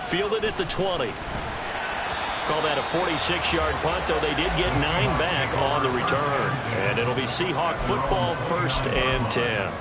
fielded at the 20. Call that a 46-yard punt, though they did get 9 back on the return. And it'll be Seahawk football, 1st and 10.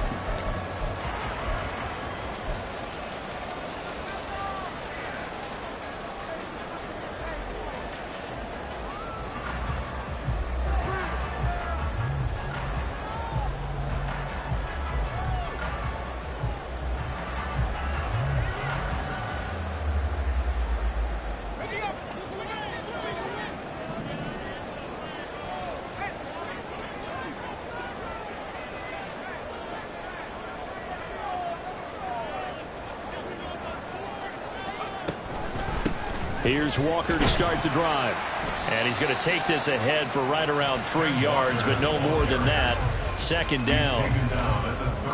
Here's Walker to start the drive. And he's going to take this ahead for right around 3 yards, but no more than that. 2nd down.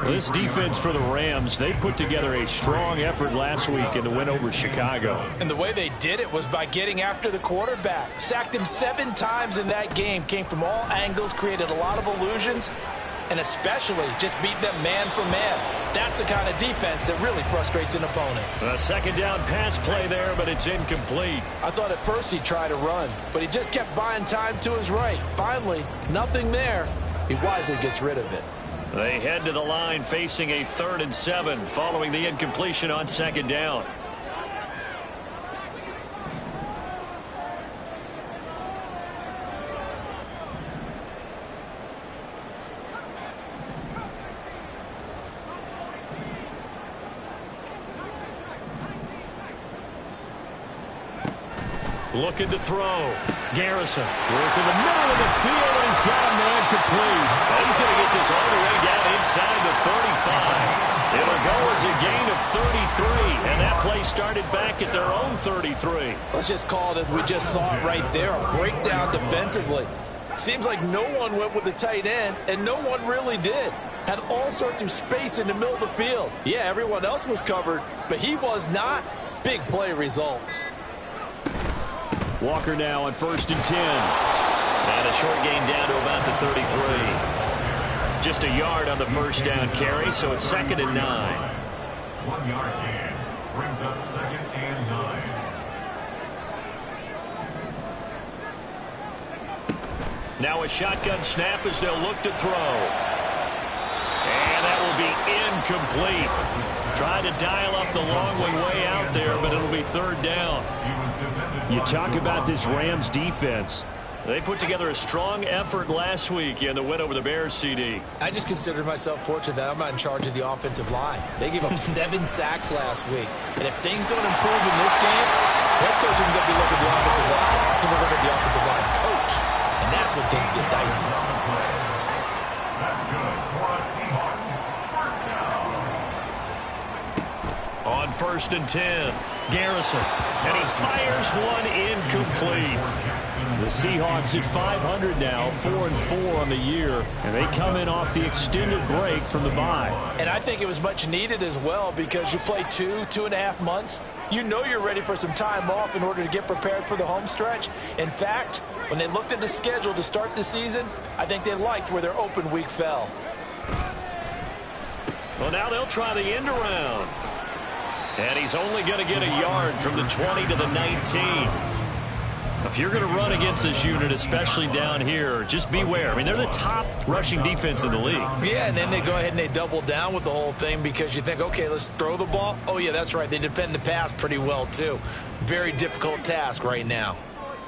This defense for the Rams, they put together a strong effort last week in the win over Chicago. And the way they did it was by getting after the quarterback. Sacked him 7 times in that game. Came from all angles, created a lot of illusions, and especially just beat them man for man. That's the kind of defense that really frustrates an opponent. A 2nd down pass play there, but it's incomplete. I thought at first he'd try to run, but he just kept buying time to his right. Finally, nothing there. He wisely gets rid of it. They head to the line facing a 3rd and 7 following the incompletion on 2nd down. Looking to throw. Garrison working the middle of the field, and he's got a man complete. He's going to get this all the way down inside the 35. It'll go as a gain of 33, and that play started back at their own 33. Let's just call it as we just saw it right there, a breakdown defensively. Seems like no one went with the tight end, and no one really did. Had all sorts of space in the middle of the field. Yeah, everyone else was covered, but he was not. Big play results. Walker now on 1st and 10. And a short gain down to about the 33. Just a yard on the 1st down carry, so it's 2nd and 9. 1 yard gain brings up 2nd and 9. Now a shotgun snap as they'll look to throw. And that will be incomplete. Try to dial up the long way out there, but it'll be 3rd down. You talk about this Rams defense. They put together a strong effort last week in the win over the Bears, CD. I just consider myself fortunate that I'm not in charge of the offensive line. They gave up 7 sacks last week. And if things don't improve in this game, head coach isn't going to be looking at the offensive line. It's going to look at the offensive line coach. And that's when things get dicey. That's good for us Seahawks. 1st down. On 1st and 10, Garrison. And he fires one incomplete. The Seahawks at 500 now, 4-4 on the year, and they come in off the extended break from the bye. And I think it was much needed as well because you play 2.5 months. You know you're ready for some time off in order to get prepared for the home stretch. In fact, when they looked at the schedule to start the season, I think they liked where their open week fell. Well, now they'll try the end around. And he's only going to get a yard from the 20 to the 19. If you're going to run against this unit, especially down here, just beware. I mean, they're the top rushing defense in the league. Yeah, and then they go ahead and they double down with the whole thing because you think, okay, let's throw the ball. Oh, yeah, that's right. They defend the pass pretty well, too. Very difficult task right now.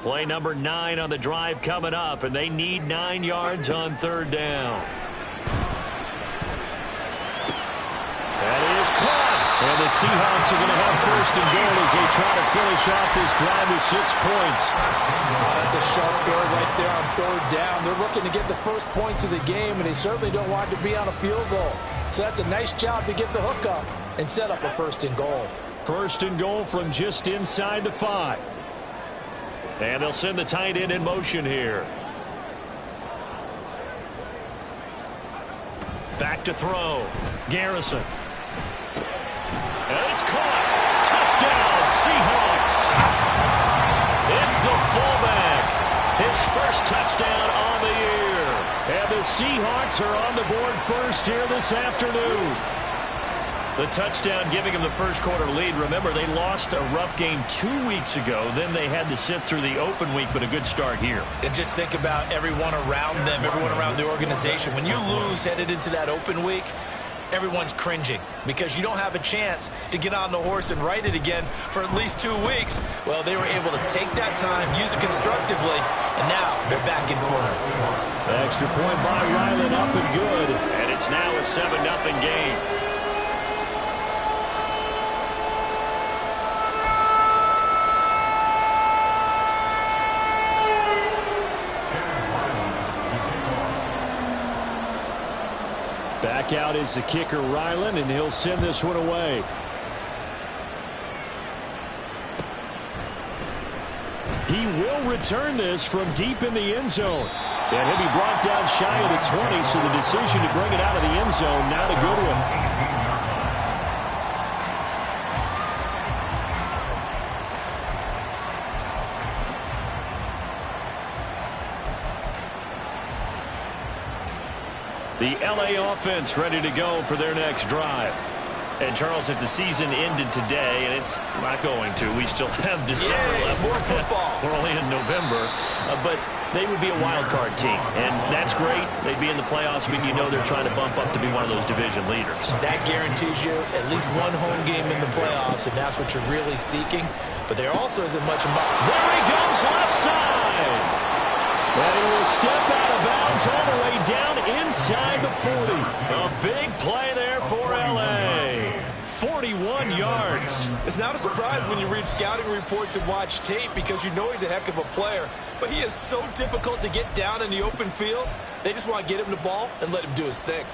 Play number 9 on the drive coming up, and they need 9 yards on 3rd down. That is caught. And the Seahawks are going to have 1st and goal as they try to finish off this drive with 6 points. That's a sharp throw right there on 3rd down. They're looking to get the first points of the game, and they certainly don't want to be on a field goal. So that's a nice job to get the hook up and set up a 1st and goal. 1st and goal from just inside the 5. And they'll send the tight end in motion here. Back to throw. Garrison. And it's caught. Touchdown, Seahawks. It's the fullback. His first touchdown on the year. And the Seahawks are on the board first here this afternoon. The touchdown giving them the first quarter lead. Remember, they lost a rough game 2 weeks ago. Then they had to sit through the open week, but a good start here. And just think about everyone around them, everyone around the organization. When you lose headed into that open week, everyone's cringing because you don't have a chance to get on the horse and ride it again for at least 2 weeks. Well, they were able to take that time, use it constructively, and now they're back in form. The extra point by Ryland up and good. And it's now a 7-0 game. Back out is the kicker, Ryland, and he'll send this one away. He will return this from deep in the end zone. And he'll be brought down shy of the 20, so the decision to bring it out of the end zone, not a good one. The LA offense ready to go for their next drive. And, Charles, if the season ended today, and it's not going to, we still have December left. More football. We're only in November. But they would be a wild card team. And that's great. They'd be in the playoffs, but you know they're trying to bump up to be one of those division leaders. That guarantees you at least one home game in the playoffs, and that's what you're really seeking. But there also isn't much about. There he goes, left side. And he will step out of bounds all the way down inside the 40. A big play there for L.A. 41 yards. It's not a surprise when you read scouting reports and watch tape because you know he's a heck of a player. But he is so difficult to get down in the open field. They just want to get him the ball and let him do his thing.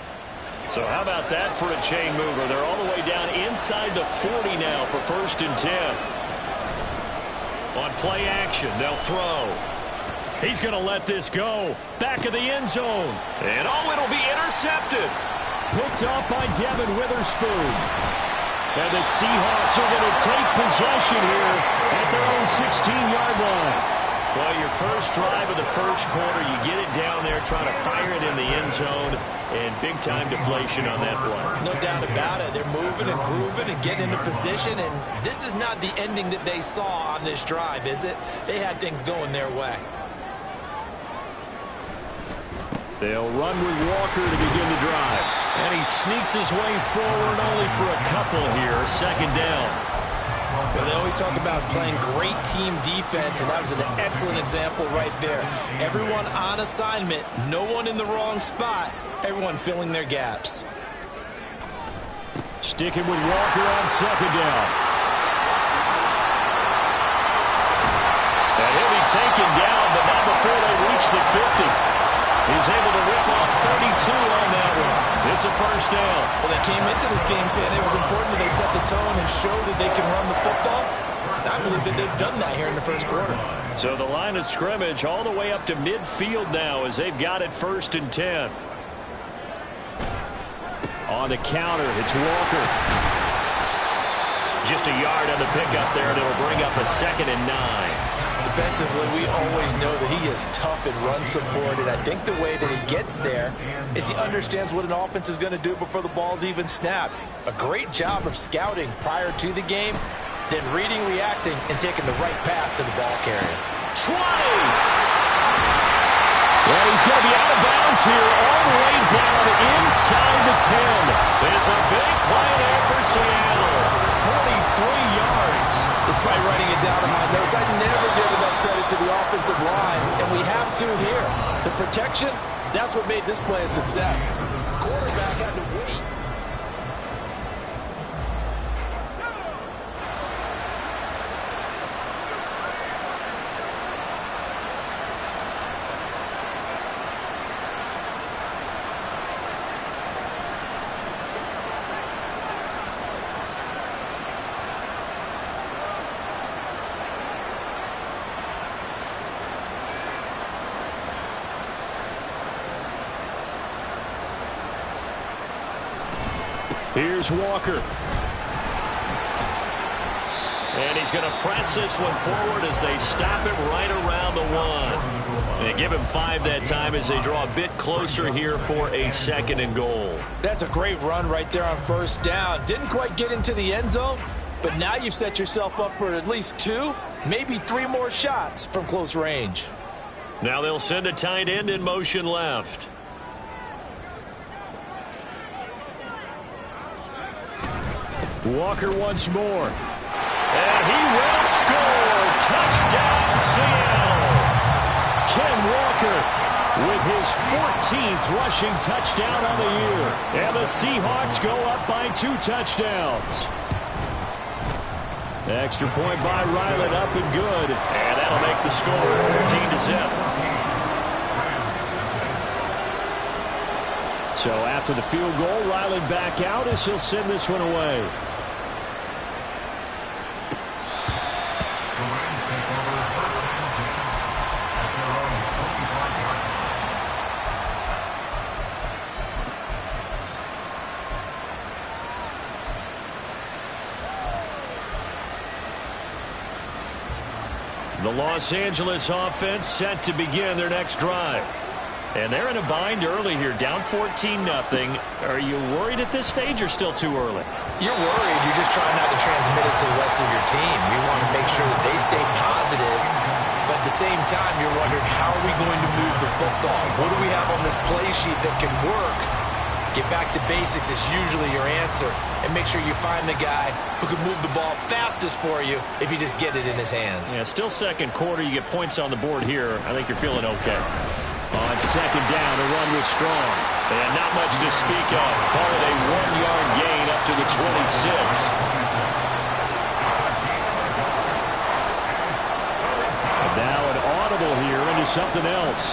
So how about that for a chain mover? They're all the way down inside the 40 now for 1st and 10. On play action, they'll throw. He's going to let this go. Back of the end zone. And it'll be intercepted. Picked off by Devin Witherspoon. And the Seahawks are going to take possession here at their own 16-yard line. Well, your first drive of the first quarter, you get it down there, trying to fire it in the end zone, and big-time deflation on that play. No doubt about it. They're moving and grooving and getting into position, and this is not the ending that they saw on this drive, is it? They had things going their way. They'll run with Walker to begin the drive. And he sneaks his way forward only for a couple here. 2nd down. Well, they always talk about playing great team defense, and that was an excellent example right there. Everyone on assignment, no one in the wrong spot, everyone filling their gaps. Sticking with Walker on 2nd down. And he'll be taken down, but not before they reach the 50. He's able to rip off 32 on that one. It's a 1st down. Well, they came into this game saying it was important that they set the tone and show that they can run the football. I believe that they've done that here in the first quarter. So the line of scrimmage all the way up to midfield now as they've got it 1st and 10. On the counter, it's Walker. Just a yard on the pickup there, and it'll bring up a 2nd and 9. Defensively, we always know that he is tough and run support, and I think the way that he gets there is he understands what an offense is going to do before the ball's even snapped. A great job of scouting prior to the game, then reading, reacting, and taking the right path to the ball carrier. 20! And he's going to be out of bounds here all the way down inside the 10. It's a big play there for Seattle. 43 yards. Despite writing it down in my notes, I never give enough credit to the offensive line, and we have to here. The protection, that's what made this play a success. Quarterback had to wait. Here's Walker. And he's going to press this one forward as they stop it right around the 1. They give him 5 that time as they draw a bit closer here for a 2nd and goal. That's a great run right there on first down. Didn't quite get into the end zone, but now you've set yourself up for at least 2, maybe 3 more shots from close range. Now they'll send a tight end in motion left. Walker once more. And he will score. Touchdown, Seattle. Ken Walker with his 14th rushing touchdown on the year. And the Seahawks go up by 2 touchdowns. Extra point by Ryland, up and good. And that'll make the score 14-0. So after the field goal, Ryland back out as he'll send this one away. The Los Angeles offense set to begin their next drive. And they're in a bind early here, down 14-0. Are you worried at this stage or still too early? You're worried. You're just trying not to transmit it to the rest of your team. You want to make sure that they stay positive. But at the same time, you're wondering, how are we going to move the football? What do we have on this play sheet that can work? Get back to basics is usually your answer. And make sure you find the guy who can move the ball fastest for you if you just get it in his hands. Yeah, still second quarter. You get points on the board here. I think you're feeling okay. On second down, the run was strong. And not much to speak of. Call it a 1-yard gain up to the 26. And now an audible here into something else.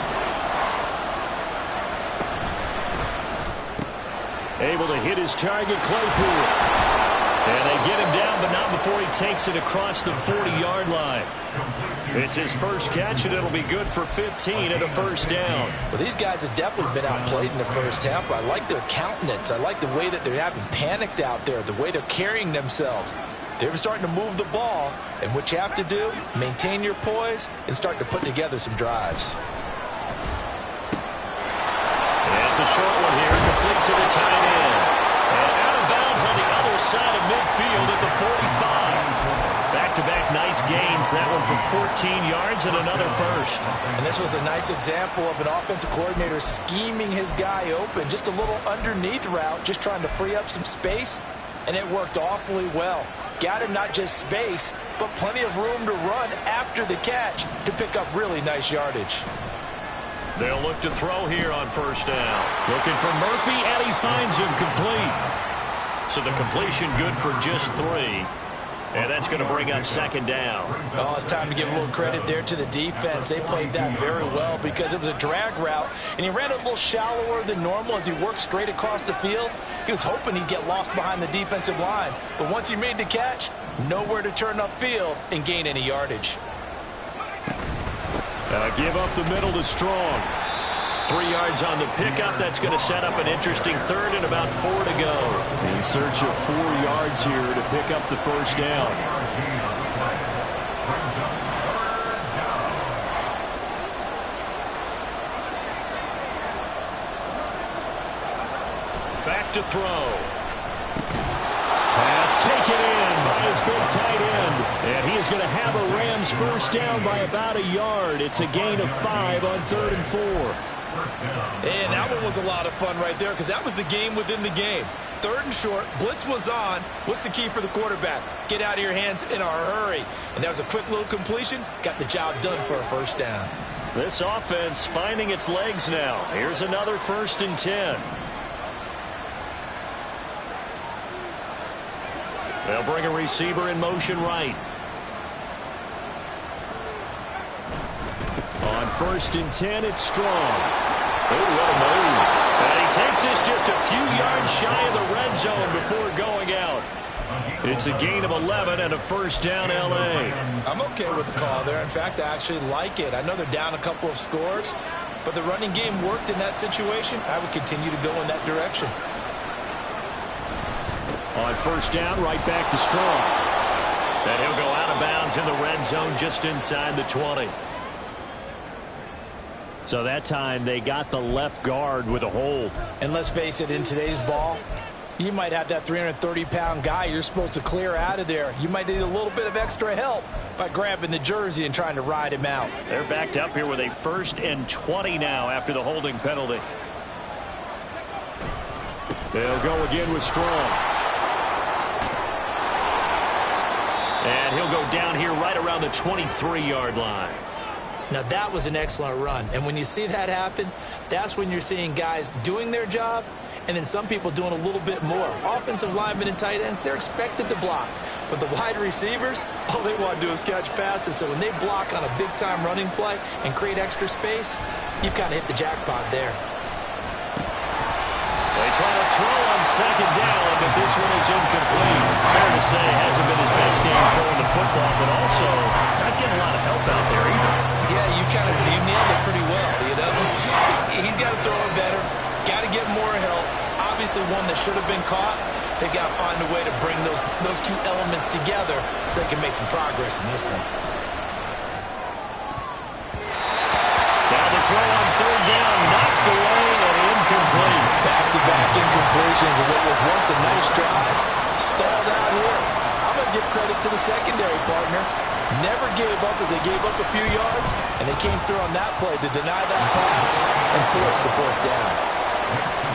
Able to hit his target, Claypool. And they get him down, but not before he takes it across the 40-yard line. It's his first catch, and it'll be good for 15 and a first down. Well, these guys have definitely been outplayed in the first half, but I like their countenance. I like the way that they're having panicked out there, the way they're carrying themselves. They're starting to move the ball, and what you have to do, maintain your poise and start to put together some drives. And it's a short one here, complete to the tight end. And out of bounds on the other side of midfield at the 45. Back-to-back nice gains. That one for 14 yards and another first. And this was a nice example of an offensive coordinator scheming his guy open. Just a little underneath route, just trying to free up some space, and it worked awfully well. Got him not just space, but plenty of room to run after the catch to pick up really nice yardage. They'll look to throw here on first down. Looking for Murphy, and he finds him complete. So the completion good for just 3. And that's going to bring up second down. Oh, it's time to give a little credit there to the defense. They played that very well because it was a drag route, and he ran a little shallower than normal as he worked straight across the field. He was hoping he'd get lost behind the defensive line. But once he made the catch, nowhere to turn upfield and gain any yardage. Give up the middle to Strong. 3 yards on the pickup. That's going to set up an interesting third and about 4 to go. In search of 4 yards here to pick up the first down. Back to throw. Pass taken in by his big tight end. And he is going to have a Rams first down by about a yard. It's a gain of 5 on 3rd and 4. And that one was a lot of fun right there because that was the game within the game. 3rd and short, blitz was on. What's the key for the quarterback? Get out of your hands in a hurry. And that was a quick little completion. Got the job done for a first down. This offense finding its legs now. Here's another 1st and 10. They'll bring a receiver in motion right. On 1st and 10, it's Strong. Oh, what a move. And he takes this just a few yards shy of the red zone before going out. It's a gain of 11 and a first down, L.A. I'm okay with the call there. In fact, I actually like it. I know they're down a couple of scores, but the running game worked in that situation. I would continue to go in that direction. On first down, right back to Strong. And he'll go out of bounds in the red zone just inside the 20. So that time they got the left guard with a hold. And let's face it, in today's ball, you might have that 330-pound guy you're supposed to clear out of there. You might need a little bit of extra help by grabbing the jersey and trying to ride him out. They're backed up here with a 1st and 20 now after the holding penalty. They'll go again with Strong. And he'll go down here right around the 23-yard line. Now, that was an excellent run. And when you see that happen, that's when you're seeing guys doing their job and then some people doing a little bit more. Offensive linemen and tight ends, they're expected to block. But the wide receivers, all they want to do is catch passes. So when they block on a big-time running play and create extra space, you've kind of hit the jackpot there. They try to throw on 2nd down, but this one is incomplete. Fair to say, hasn't been his best game throwing the football, but also not getting a lot of help out there either. Yeah, you nailed it pretty well, you know. He's got to throw it better, got to get more help. Obviously one that should have been caught. They've got to find a way to bring those two elements together so they can make some progress in this one. Now the throw on 3rd down, knocked away and incomplete. Back-to-back incompletions of what was once a nice drive. Stalled out here. I'm going to give credit to the secondary partner. Never gave up as they gave up a few yards, and they came through on that play to deny that pass and force the 4th down.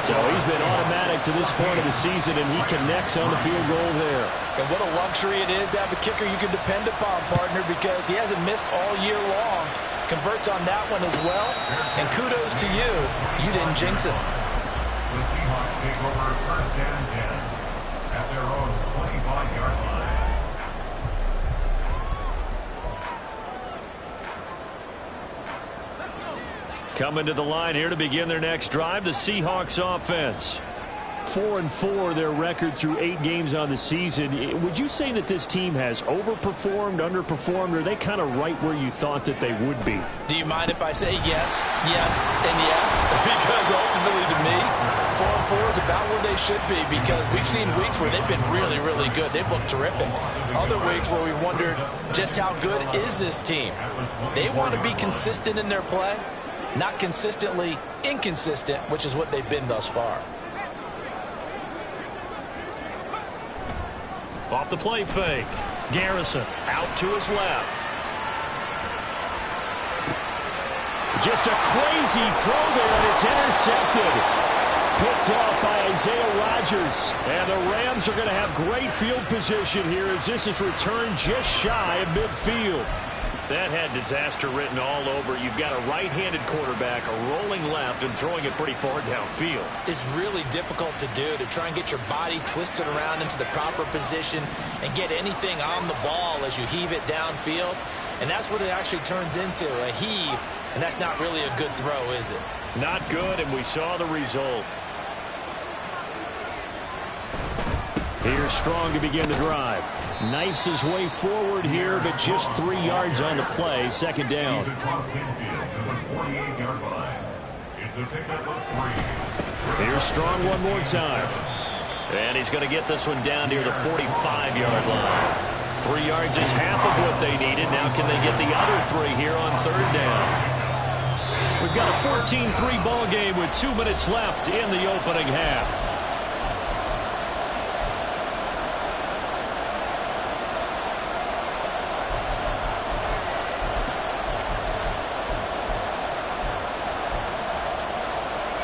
So he's been automatic to this point of the season, and he connects on the field goal there. And what a luxury it is to have a kicker you can depend upon, partner, because he hasn't missed all year long. Converts on that one as well. And kudos to you. You didn't jinx it. The Seahawks take over 1st and 10 at their own 25-yard line. Coming to the line here to begin their next drive, the Seahawks offense. 4-4 their record through 8 games on the season. Would you say that this team has overperformed, underperformed, or are they kind of right where you thought that they would be? Do you mind if I say yes, yes, and yes? Because ultimately to me, 4-4 is about where they should be, because we've seen weeks where they've been really, really good. They've looked terrific. Other weeks where we've wondered just how good is this team. They want to be consistent in their play, not consistently inconsistent, which is what they've been thus far. Off the play fake. Garrison out to his left. Just a crazy throw there, and it's intercepted. Picked off by Isaiah Rodgers. And the Rams are going to have great field position here as this is returned just shy of midfield. That had disaster written all over. You've got a right-handed quarterback, a rolling left, and throwing it pretty far downfield. It's really difficult to do, to try and get your body twisted around into the proper position and get anything on the ball as you heave it downfield. And that's what it actually turns into, a heave. And that's not really a good throw, is it? Not good, and we saw the result. Here's Strong to begin the drive. Knifes his way forward here, but just 3 yards on the play. 2nd down. Here's Strong one more time. And he's going to get this one down near the 45-yard line. 3 yards is half of what they needed. Now can they get the other 3 here on 3rd down? We've got a 14-3 ball game with 2 minutes left in the opening half.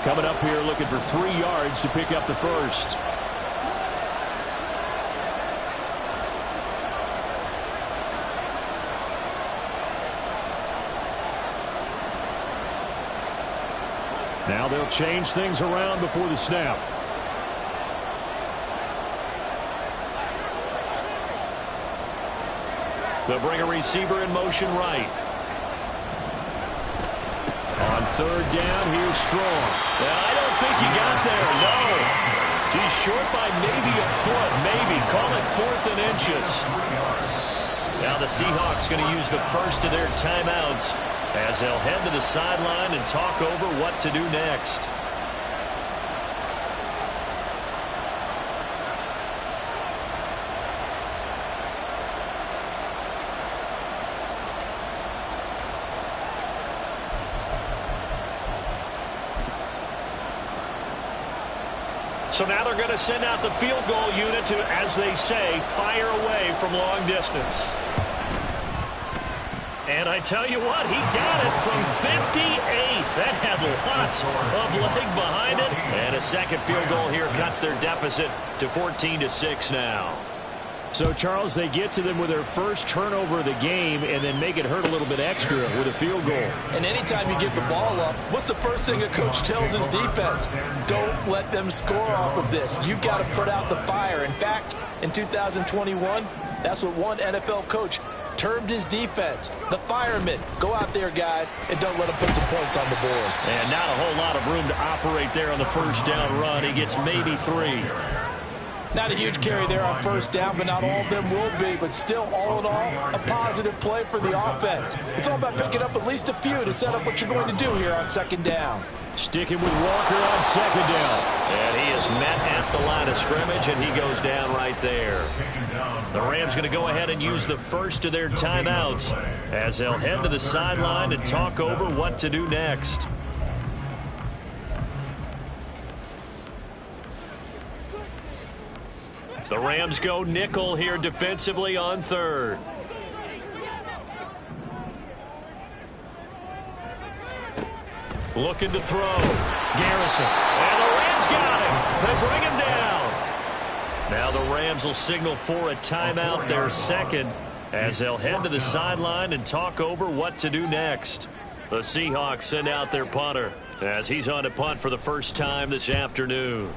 Coming up here looking for 3 yards to pick up the first. Now they'll change things around before the snap. They'll bring a receiver in motion right. On 3rd down, here's Strong. I don't think he got there, no. He's short by maybe a foot, maybe. Call it 4th and inches. Now the Seahawks going to use the first of their timeouts as they'll head to the sideline and talk over what to do next. So now they're going to send out the field goal unit to, as they say, fire away from long distance. And I tell you what, he got it from 58. That had lots of leg behind it. And a second field goal here cuts their deficit to 14-6 now. So, Charles, they get to them with their first turnover of the game and then make it hurt a little bit extra with a field goal. And anytime you give the ball up, what's the first thing a coach tells his defense? Don't let them score off of this. You've got to put out the fire. In fact, in 2021, that's what one NFL coach termed his defense, the firemen. Go out there, guys, and don't let them put some points on the board. And not a whole lot of room to operate there on the first down run. He gets maybe 3. Not a huge carry there on first down, but not all of them will be. But still, all in all, a positive play for the offense. It's all about picking up at least a few to set up what you're going to do here on second down. Sticking with Walker on second down. And he is met at the line of scrimmage, and he goes down right there. The Rams going to go ahead and use the first of their timeouts as they'll head to the sideline and talk over what to do next. The Rams go nickel here defensively on third. Looking to throw. Garrison. And the Rams got him. They bring him down. Now the Rams will signal for a timeout, their second, as they'll head to the sideline and talk over what to do next. The Seahawks send out their punter as he's on to punt for the first time this afternoon.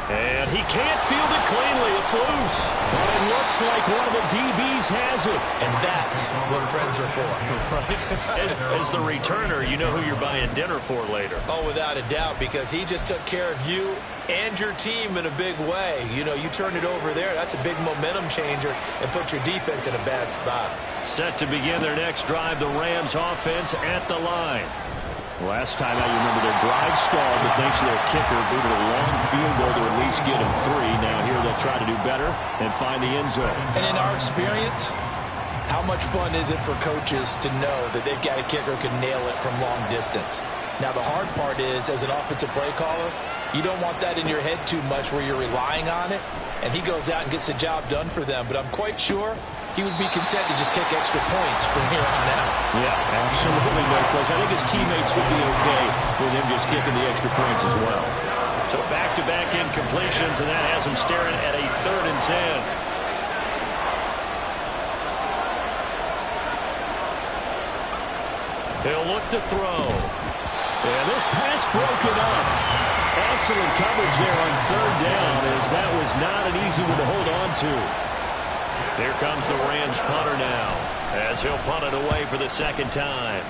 And he can't field it cleanly. It's loose. But it looks like one of the DBs has it. And that's what friends are for. As the returner, you know who you're buying dinner for later. Oh, without a doubt, because he just took care of you and your team in a big way. You know, you turn it over there. That's a big momentum changer and put your defense in a bad spot. Set to begin their next drive, the Rams offense at the line. Last time out, you remember their drive stalled, but thanks to their kicker, booted a long field goal to at least get them 3. Now here they'll try to do better and find the end zone. And in our experience, how much fun is it for coaches to know that they've got a kicker who can nail it from long distance? Now the hard part is, as an offensive play caller, you don't want that in your head too much where you're relying on it, and he goes out and gets the job done for them. But I'm quite sure he would be content to just kick extra points from here on out. Yeah, absolutely no question. I think his teammates would be okay with him just kicking the extra points as well. So back-to-back incompletions, and that has him staring at a 3rd and 10. He'll look to throw. And this pass broken up. Excellent coverage there on 3rd down, as that was not an easy one to hold on to. Here comes the Rams punter now, as he'll punt it away for the second time.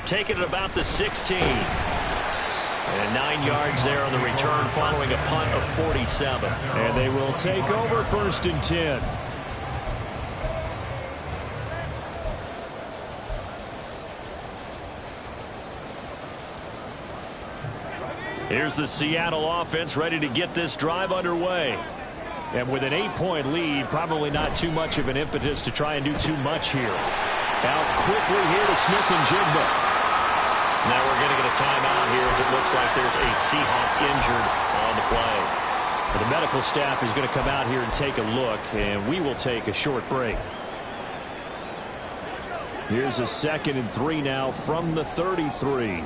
Taking it about the 16. And 9 yards there on the return following a punt of 47. And they will take over 1st and 10. Here's the Seattle offense ready to get this drive underway. And with an 8-point lead, probably not too much of an impetus to try and do too much here. Out quickly here to Smith-Njigba. Now we're going to get a timeout here as it looks like there's a Seahawk injured on the play. The medical staff is going to come out here and take a look, and we will take a short break. Here's a 2nd and 3 now from the 33.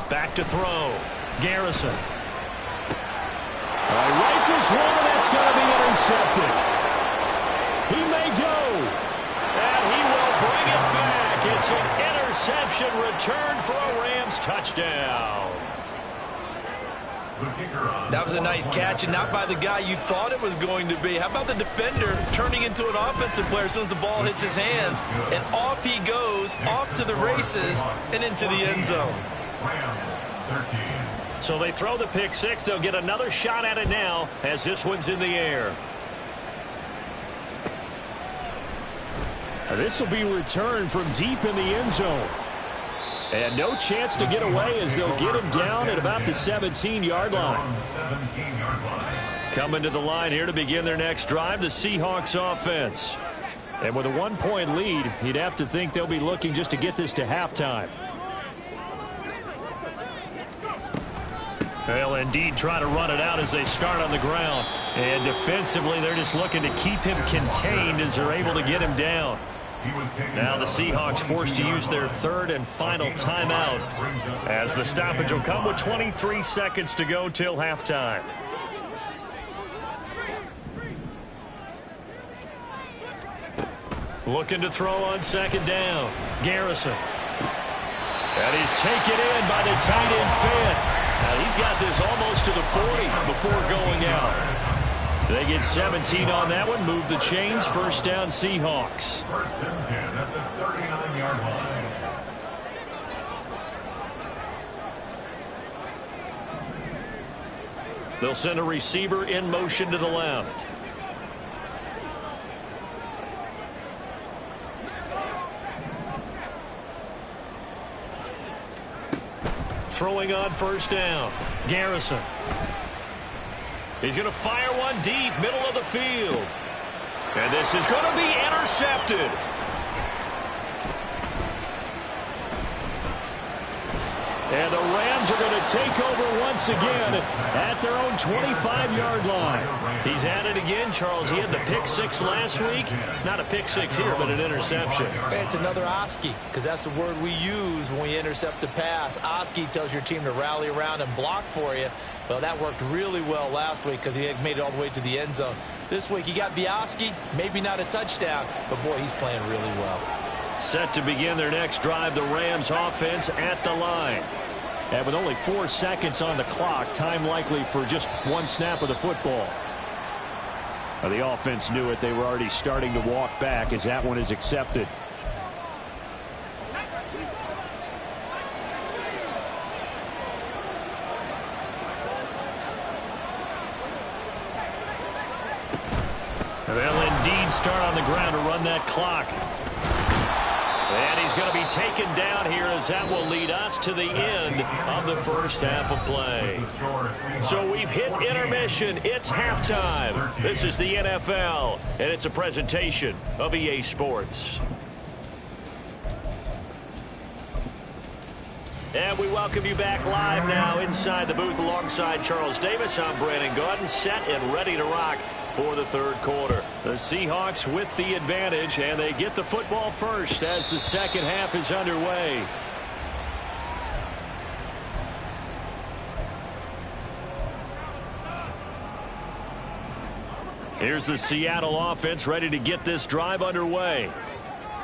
Back to throw. Garrison. Rifles one, and that's going to be intercepted. He may go. And he will bring it back. It's an interception returned for a Rams touchdown. That was a nice catch, and not by the guy you thought it was going to be. How about the defender turning into an offensive player as soon as the ball hits his hands? And off he goes, off to the races, and into the end zone. So they throw the pick 6. They'll get another shot at it now as this one's in the air. This will be returned from deep in the end zone. And no chance to get away as they'll get him down at about the 17-yard line. Coming to the line here to begin their next drive, the Seahawks offense. And with a 1-point lead, you'd have to think they'll be looking just to get this to halftime. They'll indeed try to run it out as they start on the ground. And defensively, they're just looking to keep him contained as they're able to get him down. Now the Seahawks forced to use their third and final timeout as the stoppage will come with 23 seconds to go till halftime. Looking to throw on second down. Garrison. And he's taken in by the tight end Fant. Now he's got this almost to the 40 before going out. They get 17 on that one. Move the chains. First down Seahawks. First and 10 at the 39-yard line. They'll send a receiver in motion to the left. Throwing on first down. Garrison. He's going to fire one deep, middle of the field. And this is going to be intercepted. And the Rams are going to take over once again at their own 25-yard line. He's at it again, Charles. He had the pick six last week. Not a pick six here, but an interception. It's another Oski, because that's the word we use when we intercept a pass. Oski tells your team to rally around and block for you. Well, that worked really well last week because he had made it all the way to the end zone. This week he got the Oski, maybe not a touchdown, but boy, he's playing really well. Set to begin their next drive, the Rams offense at the line. And with only 4 seconds on the clock, time likely for just one snap of the football. Well, the offense knew it. They were already starting to walk back as that one is accepted. They'll indeed start on the ground to run that clock. And he's going to be taken down here as that will lead us to the end of the first half of play. So we've hit intermission. It's halftime. This is the NFL, and it's a presentation of EA Sports. And we welcome you back live now inside the booth alongside Charles Davis. I'm Brandon Gaudin, set and ready to rock for the third quarter. The Seahawks with the advantage, and they get the football first as the second half is underway. Here's the Seattle offense ready to get this drive underway.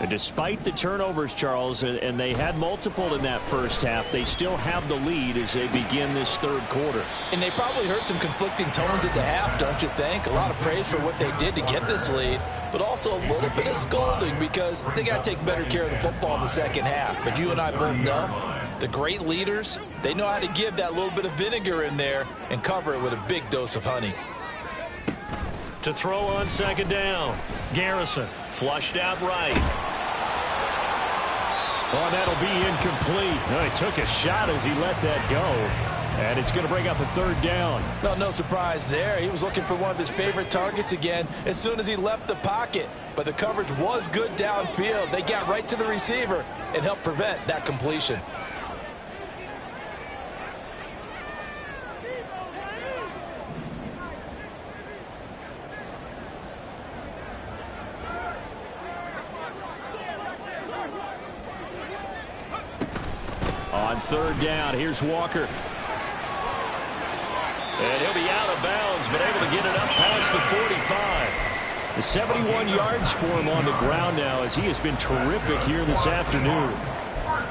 And despite the turnovers, Charles, and they had multiple in that first half, they still have the lead as they begin this third quarter. And they probably heard some conflicting tones at the half, don't you think? A lot of praise for what they did to get this lead, but also a little bit of scolding because they got to take better care of the football in the second half. But you and I both know the great leaders, they know how to give that little bit of vinegar in there and cover it with a big dose of honey. To throw on second down, Garrison flushed out right. Oh, that'll be incomplete. Oh, he took a shot as he let that go. And it's going to bring up a third down. No surprise there. He was looking for one of his favorite targets again as soon as he left the pocket. But the coverage was good downfield. They got right to the receiver and helped prevent that completion. On third down, here's Walker. And he'll be out of bounds, but able to get it up past the 45. The 71 yards for him on the ground now as he has been terrific here this afternoon.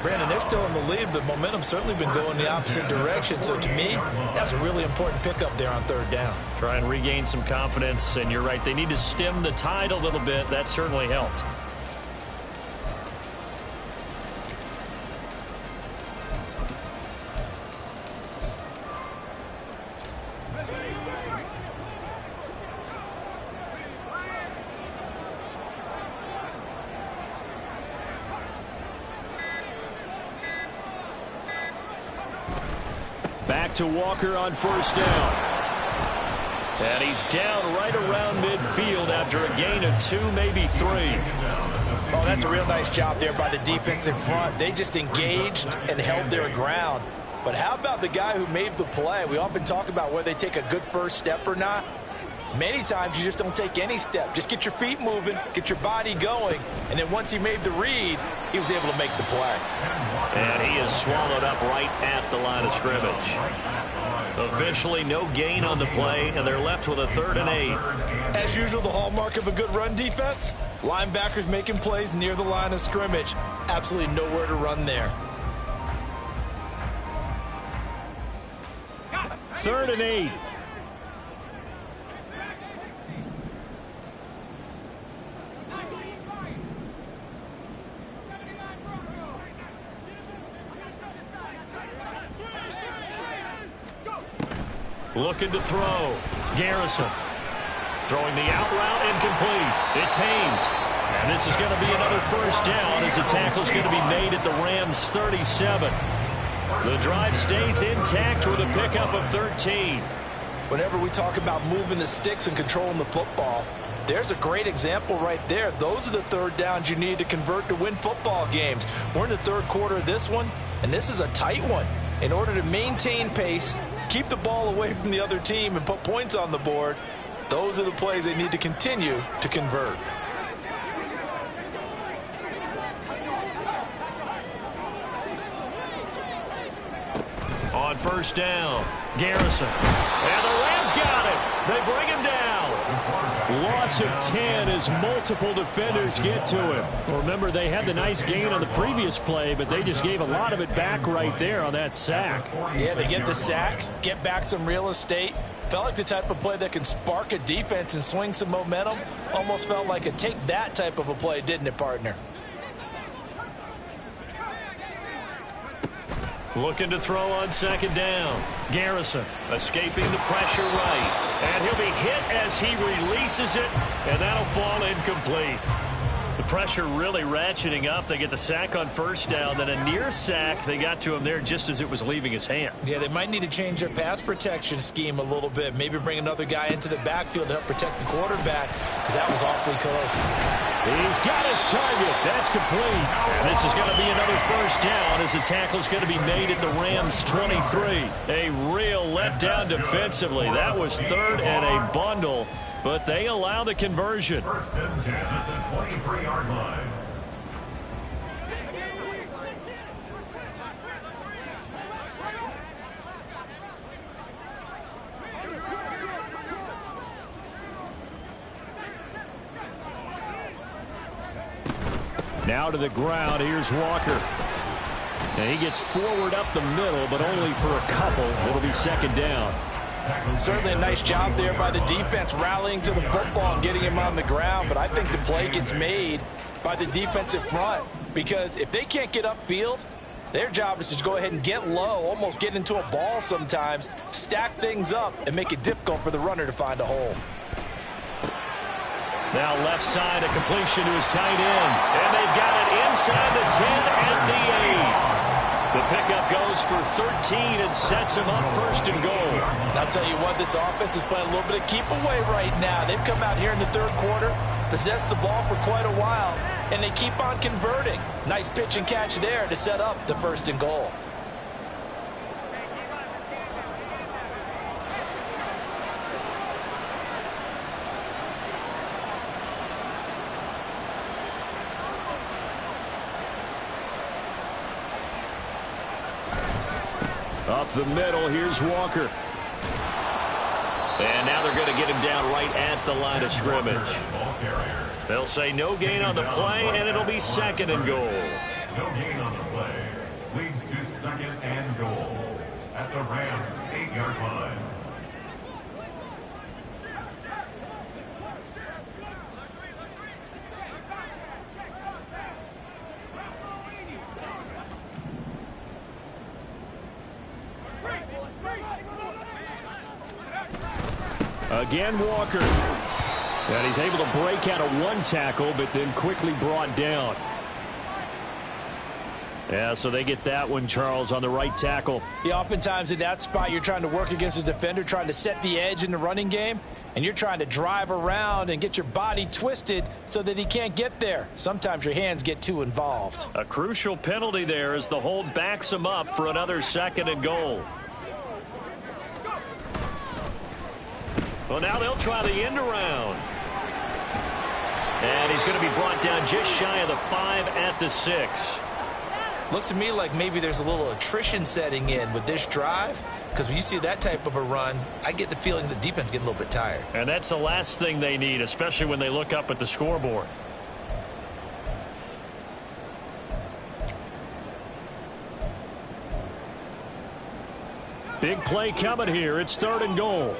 Brandon, they're still in the lead, but momentum's certainly been going the opposite direction. So to me, that's a really important pickup there on third down. Try and regain some confidence, and you're right, they need to stem the tide a little bit. That certainly helped. Back to Walker on first down. And he's down right around midfield after a gain of 2, maybe 3. Oh, that's a real nice job there by the defensive front. They just engaged and held their ground. But how about the guy who made the play? We often talk about whether they take a good first step or not. Many times you just don't take any step. Just get your feet moving, get your body going, and then once he made the read, he was able to make the play. And he is swallowed up right at the line of scrimmage. Officially no gain on the play, and they're left with a 3rd and 8. As usual, the hallmark of a good run defense, linebackers making plays near the line of scrimmage. Absolutely nowhere to run there. 3rd and 8. Looking to throw. Garrison. Throwing the out route, incomplete. It's Haynes. And this is going to be another first down as the tackle is going to be made at the Rams' 37. The drive stays intact with a pickup of 13. Whenever we talk about moving the sticks and controlling the football, there's a great example right there. Those are the 3rd downs you need to convert to win football games. We're in the 3rd quarter of this one, and this is a tight one. In order to maintain pace, keep the ball away from the other team, and put points on the board, those are the plays they need to continue to convert. On first down, Garrison. And the Rams got it. They bring him down. Loss of 10 as multiple defenders get to him. Remember, they had the nice gain on the previous play, but they just gave a lot of it back right there on that sack. Yeah, they get the sack, get back some real estate. Felt like the type of play that can spark a defense and swing some momentum. Almost felt like a take that type of a play, didn't it, partner? Looking to throw on 2nd down. Garrison escaping the pressure right. And he'll be hit as he releases it, and that'll fall incomplete. The pressure really ratcheting up. They get the sack on first down, then a near sack. They got to him there just as it was leaving his hand. Yeah, they might need to change their pass protection scheme a little bit. Maybe bring another guy into the backfield to help protect the quarterback, because that was awfully close. He's got his target. That's complete. And this is going to be another first down as the tackle's going to be made at the Rams' 23. A real letdown defensively. That was 3rd and a bundle, but they allow the conversion. 1st and 10 at the 23-yard line. Now to the ground. Here's Walker. And he gets forward up the middle, but only for a couple. It'll be 2nd down. Certainly a nice job there by the defense rallying to the football and getting him on the ground, but I think the play gets made by the defensive front, because if they can't get upfield, their job is to go ahead and get low, almost get into a ball sometimes, stack things up, and make it difficult for the runner to find a hole. Now left side, a completion to his tight end. And they've got it inside the 10 at the 8. The pickup goes for 13 and sets him up 1st and goal. And I'll tell you what, this offense is playing a little bit of keep away right now. They've come out here in the 3rd quarter, possessed the ball for quite a while, and they keep on converting. Nice pitch and catch there to set up the 1st and goal. Up the middle, here's Walker. And now they're going to get him down right at the line of scrimmage. They'll say no gain on the play, and it'll be 2nd and goal. No gain on the play. Leads to 2nd and goal at the Rams' 8-yard line. Again, Walker. And he's able to break out of 1 tackle, but then quickly brought down. Yeah, so they get that one, Charles, on the right tackle. Yeah, oftentimes in that spot, you're trying to work against a defender, trying to set the edge in the running game, and you're trying to drive around and get your body twisted so that he can't get there. Sometimes your hands get too involved. A crucial penalty there as the hold backs him up for another 2nd and goal. Well, now they'll try the end around. And he's going to be brought down just shy of the 5 at the 6. Looks to me like maybe there's a little attrition setting in with this drive, because when you see that type of a run, I get the feeling the defense getting a little bit tired. And that's the last thing they need, especially when they look up at the scoreboard. Big play coming here. It's 3rd and goal.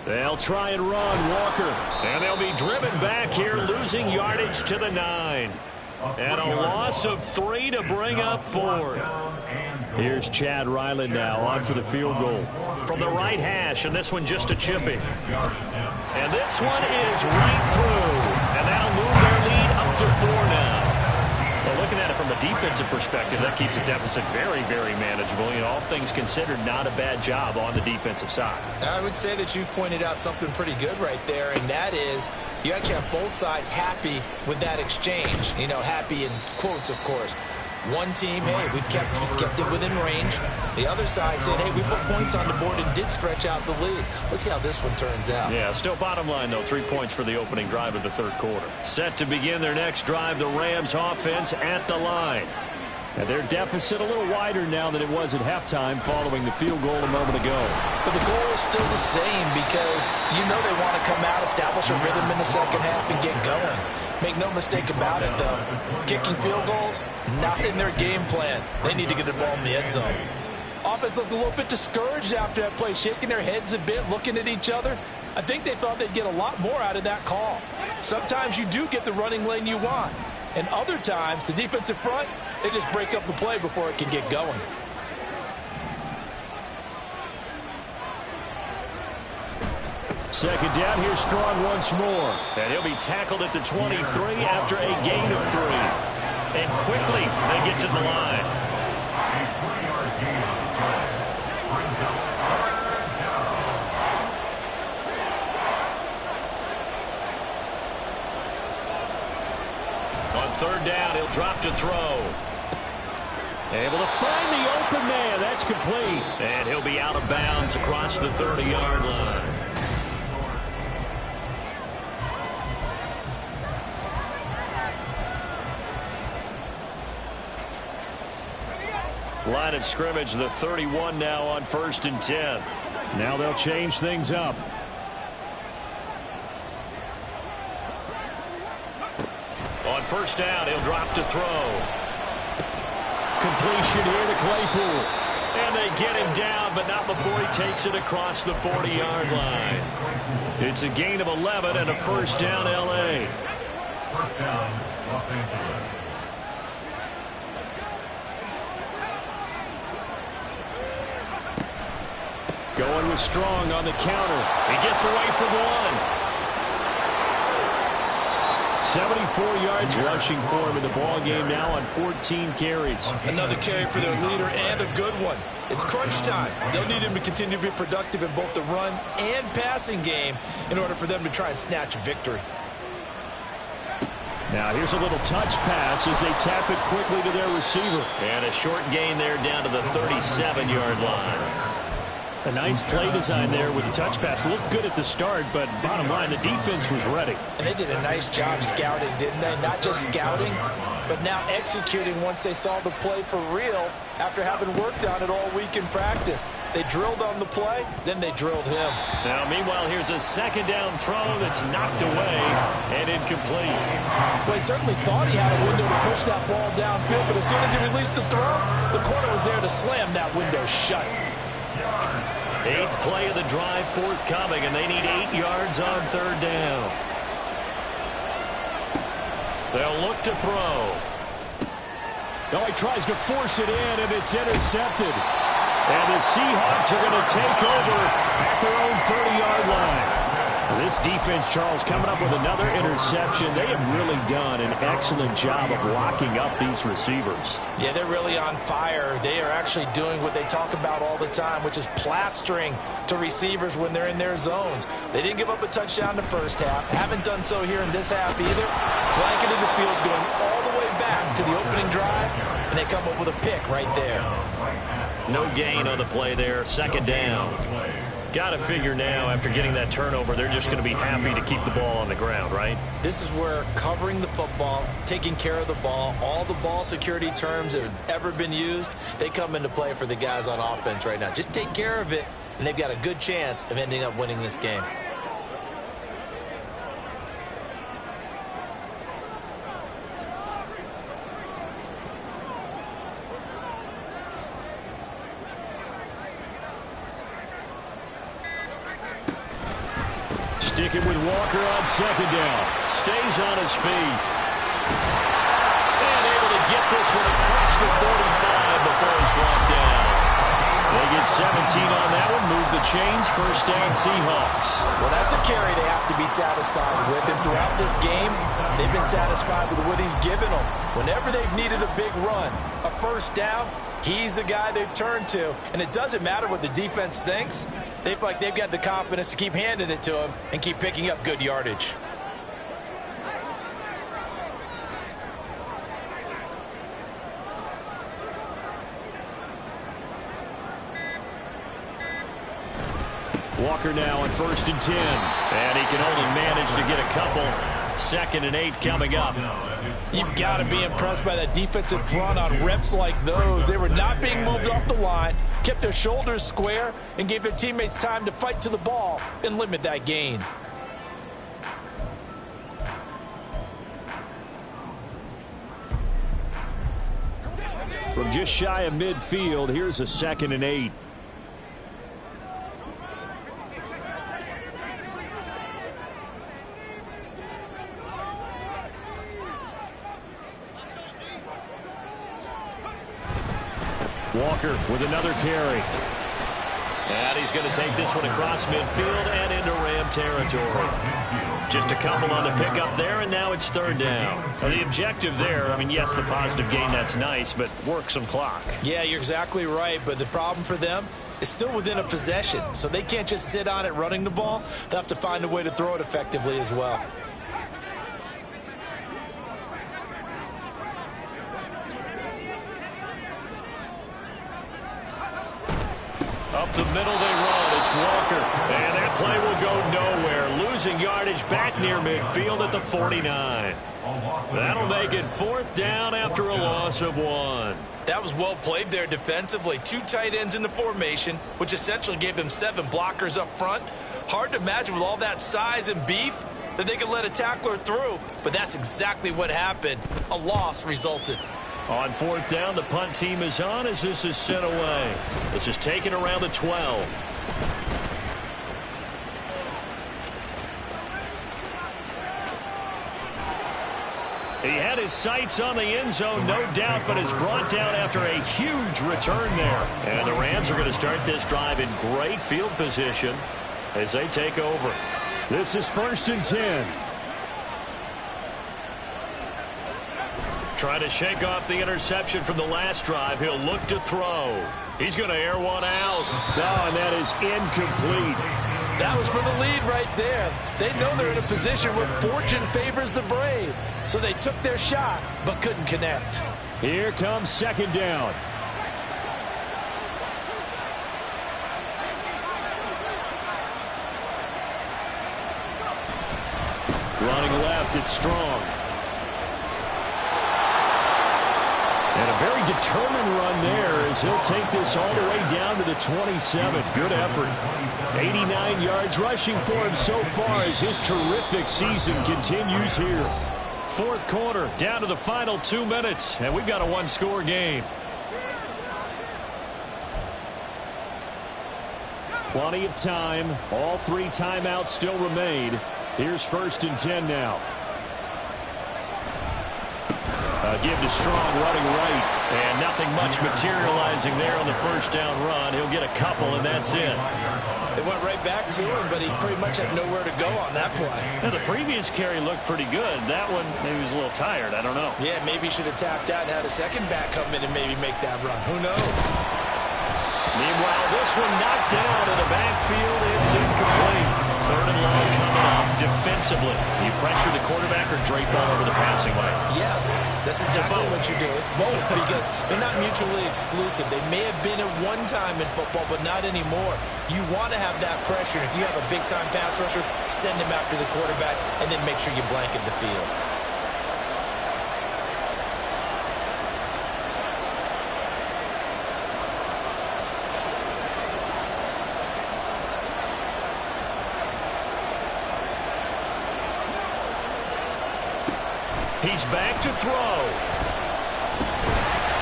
They'll try and run, Walker. And they'll be driven back here, losing yardage to the 9. And a loss of 3 to bring up 4th. Here's Chad Ryland now on for the field goal. From the right hash, and this one just a chippy. And this one is right through. And that'll move their lead up to 4 now. Well, looking at it from a defensive perspective, that keeps the deficit very, very manageable. You know, all things considered, not a bad job on the defensive side. I would say that you've pointed out something pretty good right there, and that is you actually have both sides happy with that exchange. You know, happy in quotes, of course. One team, hey, we've kept it within range. The other side saying, hey, we put points on the board and did stretch out the lead. Let's see how this one turns out. Yeah, still bottom line, though, 3 points for the opening drive of the 3rd quarter. Set to begin their next drive, the Rams offense at the line. And their deficit a little wider now than it was at halftime following the field goal a moment ago. But the goal is still the same because you know they want to come out, establish a rhythm in the 2nd half, and get going. Make no mistake about it, though. Kicking field goals, not in their game plan. They need to get the ball in the end zone. Offense looked a little bit discouraged after that play, shaking their heads a bit, looking at each other. I think they thought they'd get a lot more out of that call. Sometimes you do get the running lane you want. And other times, the defensive front, they just break up the play before it can get going. Second down, here's Strong once more. And he'll be tackled at the 23 after a gain of 3. And quickly, they get to the line. A 3-yard gain on the play. Brings up 3rd down. On 3rd down, he'll drop to throw. Able to find the open man. That's complete. And he'll be out of bounds across the 30-yard line. Line of scrimmage, the 31 now on 1st and 10. Now they'll change things up. On 1st down, he'll drop to throw. Completion here to Claypool. And they get him down, but not before he takes it across the 40-yard line. It's a gain of 11 and a 1st down, L.A. 1st down, Los Angeles. Going with Strong on the counter. He gets away from 1. 74 yards rushing for him in the ball game now on 14 carries. Another carry for their leader and a good one. It's crunch time. They'll need him to continue to be productive in both the run and passing game in order for them to try and snatch a victory. Now here's a little touch pass as they tap it quickly to their receiver. And a short gain there down to the 37-yard line. A nice play design there with the touch pass. Looked good at the start, but bottom line, the defense was ready. And they did a nice job scouting, didn't they? Not just scouting, but now executing once they saw the play for real after having worked on it all week in practice. They drilled on the play, then they drilled him. Now, meanwhile, here's a 2nd down throw that's knocked away and incomplete. Well, he certainly thought he had a window to push that ball downfield, but as soon as he released the throw, the corner was there to slam that window shut. 8th play of the drive forthcoming, and they need 8 yards on 3rd down. They'll look to throw. No, he tries to force it in, and it's intercepted. And the Seahawks are going to take over at their own 30-yard line. This defense, Charles, coming up with another interception. They have really done an excellent job of locking up these receivers. Yeah, they're really on fire. They are actually doing what they talk about all the time, which is plastering to receivers when they're in their zones. They didn't give up a touchdown in the first half. Haven't done so here in this half either. Blanketed the field going all the way back to the opening drive, and they come up with a pick right there. No gain on the play there. Second down. Got to figure now, after getting that turnover, they're just going to be happy to keep the ball on the ground, right? This is where covering the football, taking care of the ball, all the ball security terms that have ever been used, they come into play for the guys on offense right now. Just take care of it, and they've got a good chance of ending up winning this game. Sticking with Walker on second down. Stays on his feet. And able to get this one across the 45 before he's brought down. They get 17 on that one. Move the chains. First down, Seahawks. Well, that's a carry they have to be satisfied with. And throughout this game, they've been satisfied with what he's given them. Whenever they've needed a big run, a first down, he's the guy they've turned to. And it doesn't matter what the defense thinks. They feel like they've got the confidence to keep handing it to him and keep picking up good yardage. Walker now on 1st and 10. And he can only manage to get a couple. 2nd and 8 coming up. You've got to be impressed by that defensive front on reps like those. They were not being moved off the line, kept their shoulders square, and gave their teammates time to fight to the ball and limit that gain. From just shy of midfield, here's a 2nd and 8. Walker with another carry. And he's going to take this one across midfield and into Ram territory. Just a couple on the pickup there, and now it's 3rd down. Well, the objective there, I mean, yes, the positive gain, that's nice, but work some clock. Yeah, you're exactly right, but the problem for them is still within a possession, so they can't just sit on it running the ball. They'll have to find a way to throw it effectively as well. Up the middle they run. It's Walker. And that play will go nowhere. Losing yardage back near midfield at the 49. That'll make it 4th down after a loss of 1. That was well played there defensively. 2 tight ends in the formation, which essentially gave them 7 blockers up front. Hard to imagine with all that size and beef that they could let a tackler through. But that's exactly what happened. A loss resulted. On 4th down, the punt team is on as this is sent away. This is taken around the 12. He had his sights on the end zone, no doubt, but is brought down after a huge return there. And the Rams are going to start this drive in great field position as they take over. This is 1st and 10. Trying to shake off the interception from the last drive. He'll look to throw. He's going to air one out. Oh, and that is incomplete. That was for the lead right there. They know they're in a position where fortune favors the brave. So they took their shot, but couldn't connect. Here comes 2nd down. Running left, it's Strong. And a very determined run there as he'll take this all the way down to the 27. Good effort. 89 yards rushing for him so far as his terrific season continues here. 4th quarter, down to the final 2 minutes, and we've got a 1-score game. Plenty of time. All 3 timeouts still remain. Here's 1st and 10 now. Give to Strong running right. And nothing much materializing there on the first down run. He'll get a couple, and that's it. They went right back to him, but he pretty much had nowhere to go on that play. Now, the previous carry looked pretty good. That one, maybe he was a little tired. I don't know. Yeah, maybe he should have tapped out and had a second back come in and maybe make that run. Who knows? Meanwhile, this one knocked down in the backfield. It's incomplete. Third and long coming up defensively. You pressure the quarterback or drape all over the passing lane? Yes, that's exactly what you do. It's both because they're not mutually exclusive. They may have been at one time in football, but not anymore. You want to have that pressure. If you have a big-time pass rusher, send him after the quarterback and then make sure you blanket the field. He's back to throw.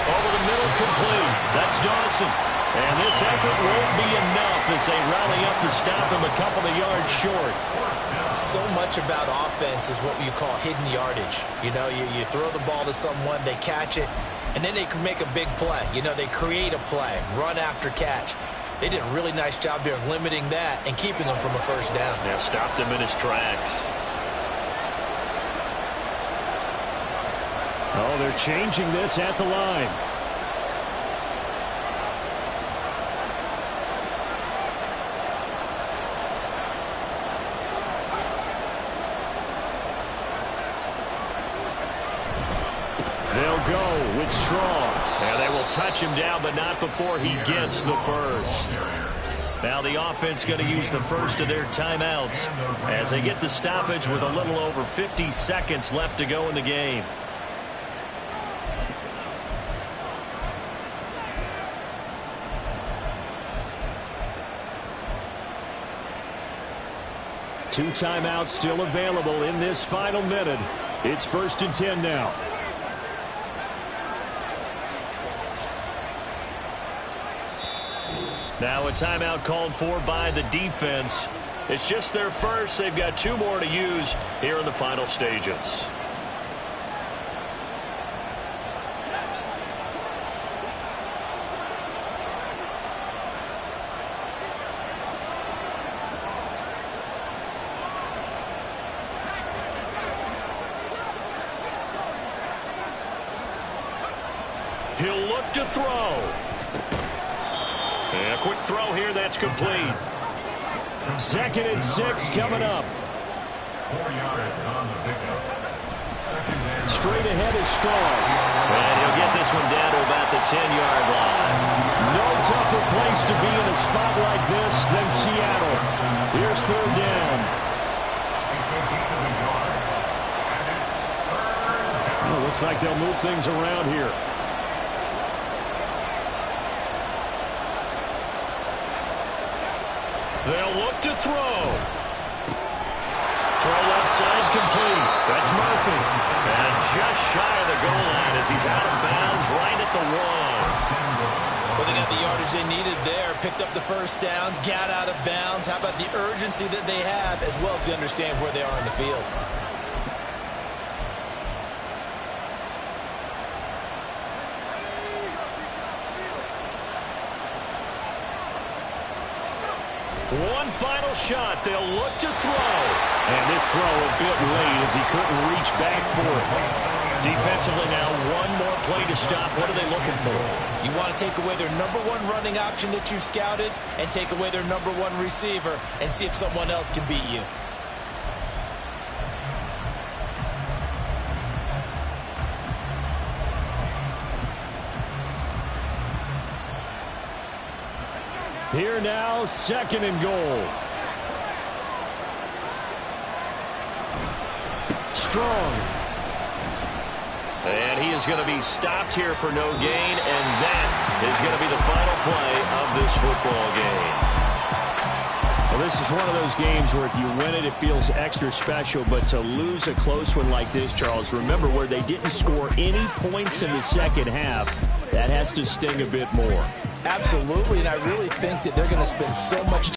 Over the middle, complete. That's Dawson. And this effort won't be enough as they rally up to stop him a couple of yards short. So much about offense is what you call hidden yardage. You know, you throw the ball to someone, they catch it, and then they can make a big play. You know, they create a play, run after catch. They did a really nice job there of limiting that and keeping him from a first down. Yeah, stopped him in his tracks. Oh, they're changing this at the line. They'll go with Strong. And they will touch him down, but not before he gets the first. Now the offense going to use the first of their timeouts as they get the stoppage with a little over 50 seconds left to go in the game. Two timeouts still available in this final minute. It's 1st and 10 now. Now a timeout called for by the defense. It's just their first. They've got two more to use here in the final stages. He'll look to throw. And a quick throw here, that's complete. 2nd and 6 coming up. 4 yards on the pickup. Straight ahead is Strong. And he'll get this one down to about the 10-yard line. No tougher place to be in a spot like this than Seattle. Here's 3rd down. Well, looks like they'll move things around here. They'll look to throw. Throw left side complete. That's Murphy. And just shy of the goal line as he's out of bounds right at the 1. Well, they got the yardage they needed there. Picked up the first down, got out of bounds. How about the urgency that they have as well as they understand where they are in the field? One final shot. They'll look to throw. And this throw a bit late as he couldn't reach back for it. Defensively now, one more play to stop. What are they looking for? You want to take away their number one running option that you've scouted and take away their number one receiver and see if someone else can beat you. Here now, 2nd and goal. Strong. And he is going to be stopped here for no gain, and that is going to be the final play of this football game. Well, this is one of those games where if you win it, it feels extra special, but to lose a close one like this, Charles, remember where they didn't score any points in the second half, that has to sting a bit more. Absolutely, and I really think that they're going to spend so much